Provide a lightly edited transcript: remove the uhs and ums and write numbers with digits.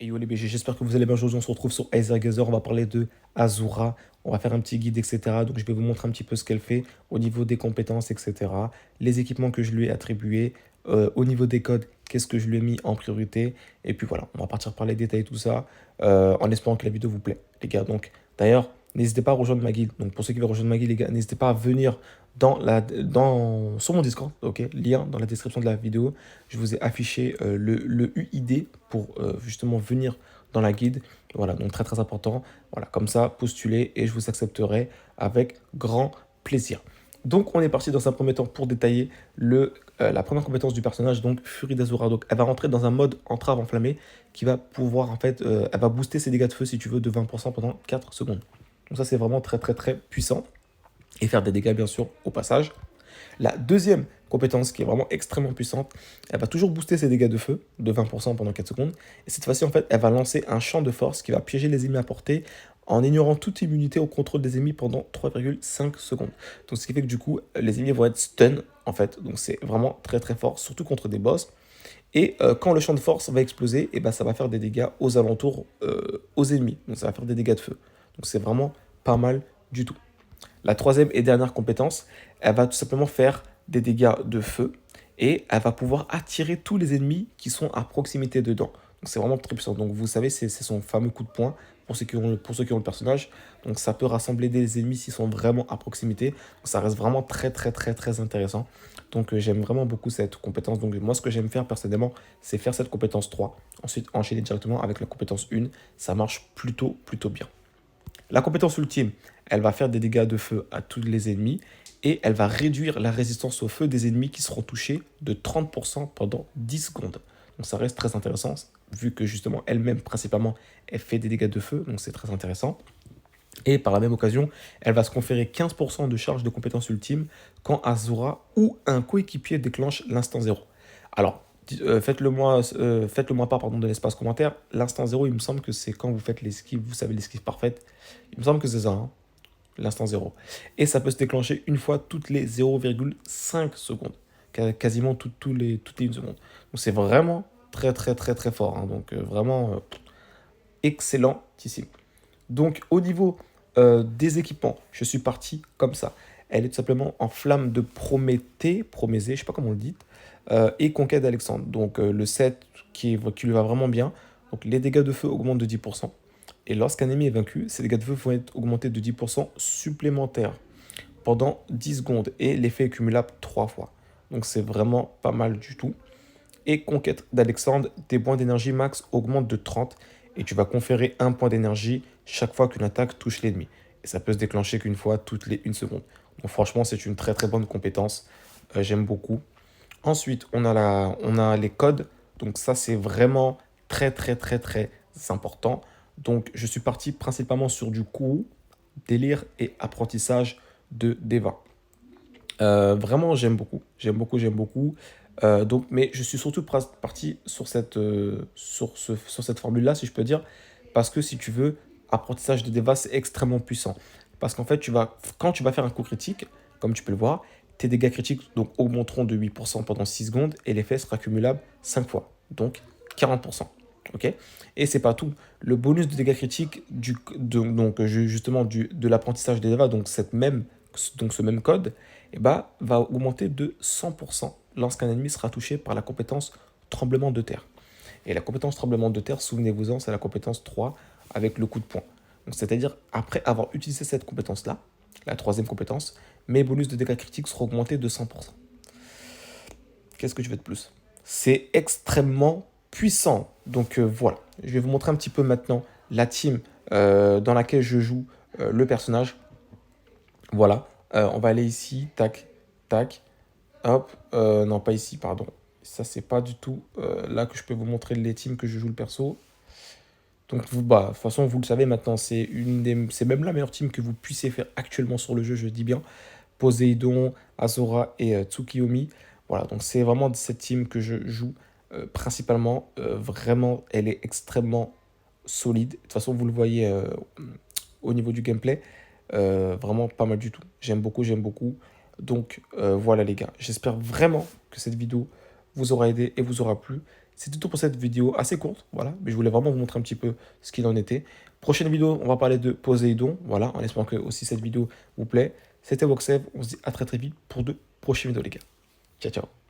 Et yo les BG, j'espère que vous allez bien. Aujourd'hui, on se retrouve sur Aether Gazer. On va parler de Azura. On va faire un petit guide, etc. Donc, je vais vous montrer un petit peu ce qu'elle fait au niveau des compétences, etc. Les équipements que je lui ai attribués. Au niveau des codes, qu'est-ce que je lui ai mis en priorité. Et puis voilà, on va partir par les détails, tout ça, en espérant que la vidéo vous plaît, les gars. Donc, d'ailleurs, n'hésitez pas à rejoindre ma guilde. Donc, pour ceux qui veulent rejoindre ma guilde, les gars, n'hésitez pas à venir sur mon Discord, ok, lien dans la description de la vidéo. Je vous ai affiché le UID pour justement venir dans la guide. Voilà, donc très très important. Voilà, comme ça, postulez et je vous accepterai avec grand plaisir. Donc on est parti dans un premier temps pour détailler la première compétence du personnage, donc Furie d'Azura. Donc elle va rentrer dans un mode entrave enflammée qui va pouvoir en fait, elle va booster ses dégâts de feu si tu veux de 20% pendant 4 secondes. Donc ça c'est vraiment très très très puissant et faire des dégâts bien sûr au passage. La deuxième compétence qui est vraiment extrêmement puissante, elle va toujours booster ses dégâts de feu de 20% pendant 4 secondes. Et cette fois-ci, en fait, elle va lancer un champ de force qui va piéger les ennemis à portée en ignorant toute immunité au contrôle des ennemis pendant 3,5 secondes. Donc ce qui fait que du coup, les ennemis vont être stun en fait. Donc c'est vraiment très très fort, surtout contre des boss. Et quand le champ de force va exploser, et ben, ça va faire des dégâts aux alentours, aux ennemis. Donc ça va faire des dégâts de feu. Donc c'est vraiment pas mal du tout. La troisième et dernière compétence, elle va tout simplement faire des dégâts de feu et elle va pouvoir attirer tous les ennemis qui sont à proximité dedans. Donc c'est vraiment très puissant. Donc vous savez, c'est son fameux coup de poing pour ceux qui ont le personnage. Donc ça peut rassembler des ennemis s'ils sont vraiment à proximité. Donc ça reste vraiment très très très très intéressant. Donc j'aime vraiment beaucoup cette compétence. Donc moi ce que j'aime faire personnellement, c'est faire cette compétence 3. Ensuite enchaîner directement avec la compétence 1. Ça marche plutôt bien. La compétence ultime, elle va faire des dégâts de feu à tous les ennemis et elle va réduire la résistance au feu des ennemis qui seront touchés de 30% pendant 10 secondes. Donc ça reste très intéressant, vu que justement elle-même principalement, elle fait des dégâts de feu, donc c'est très intéressant. Et par la même occasion, elle va se conférer 15% de charge de compétence ultime quand Azura ou un coéquipier déclenche l'instant 0. Alors, faites-le moi part pardon, de l'espace commentaire. L'instant 0, il me semble que c'est quand vous faites l'esquive, vous savez l'esquive parfaite. Il me semble que c'est ça, hein, l'instant 0. Et ça peut se déclencher une fois toutes les 0,5 secondes. Quasiment toutes les 1 seconde. Donc c'est vraiment très très très très fort. Hein. Donc vraiment excellentissime. Donc au niveau des équipements, je suis parti comme ça. Elle est tout simplement en flamme de Prométhée, je sais pas comment on le dit, et Conquête d'Alexandre. Donc le set qui lui va vraiment bien. Donc les dégâts de feu augmentent de 10%. Et lorsqu'un ennemi est vaincu, ses dégâts de feu vont être augmentés de 10% supplémentaires pendant 10 secondes. Et l'effet est cumulable 3 fois. Donc c'est vraiment pas mal du tout. Et Conquête d'Alexandre, tes points d'énergie max augmentent de 30 et tu vas conférer un point d'énergie chaque fois qu'une attaque touche l'ennemi. Et ça peut se déclencher qu'une fois toutes les 1 seconde. Donc franchement, c'est une très très bonne compétence. J'aime beaucoup. Ensuite, on a les codes. Donc ça, c'est vraiment très très très très important. Donc je suis parti principalement sur du courroux, délire et apprentissage de Deva. Vraiment, j'aime beaucoup. J'aime beaucoup, j'aime beaucoup. Donc, mais je suis surtout parti sur sur cette formule-là, si je peux dire, parce que si tu veux, apprentissage de Deva, c'est extrêmement puissant. Parce qu'en fait, quand tu vas faire un coup critique, comme tu peux le voir, tes dégâts critiques donc, augmenteront de 8% pendant 6 secondes et l'effet sera cumulable 5 fois, donc 40%. Ok. Et c'est pas tout. Le bonus de dégâts critiques justement de l'apprentissage des Deva, donc ce même code, eh ben, va augmenter de 100% lorsqu'un ennemi sera touché par la compétence tremblement de terre. Et la compétence tremblement de terre, souvenez-vous-en, c'est la compétence 3 avec le coup de poing. Donc c'est-à-dire, après avoir utilisé cette compétence-là, la troisième compétence, mes bonus de dégâts critiques seront augmentés de 100%. Qu'est-ce que je veux de plus? C'est extrêmement puissant. Donc voilà, je vais vous montrer un petit peu maintenant la team dans laquelle je joue le personnage. Voilà, on va aller ici, tac, tac, hop, non pas ici, pardon. Ça, c'est pas du tout là que je peux vous montrer les teams que je joue le perso. Donc, de toute façon, vous le savez maintenant, c'est même la meilleure team que vous puissiez faire actuellement sur le jeu, je dis bien. Poséidon, Azora et Tsukiyomi. Voilà, donc c'est vraiment cette team que je joue principalement. Vraiment, elle est extrêmement solide. De toute façon, vous le voyez au niveau du gameplay. Vraiment pas mal du tout. J'aime beaucoup, j'aime beaucoup. Donc voilà les gars, j'espère vraiment que cette vidéo vous aura aidé et vous aura plu. C'est tout pour cette vidéo assez courte, voilà, mais je voulais vraiment vous montrer un petit peu ce qu'il en était. Prochaine vidéo, on va parler de Poséidon, voilà, en espérant que aussi cette vidéo vous plaît. C'était Voxev, on se dit à très très vite pour de prochaines vidéos les gars. Ciao ciao.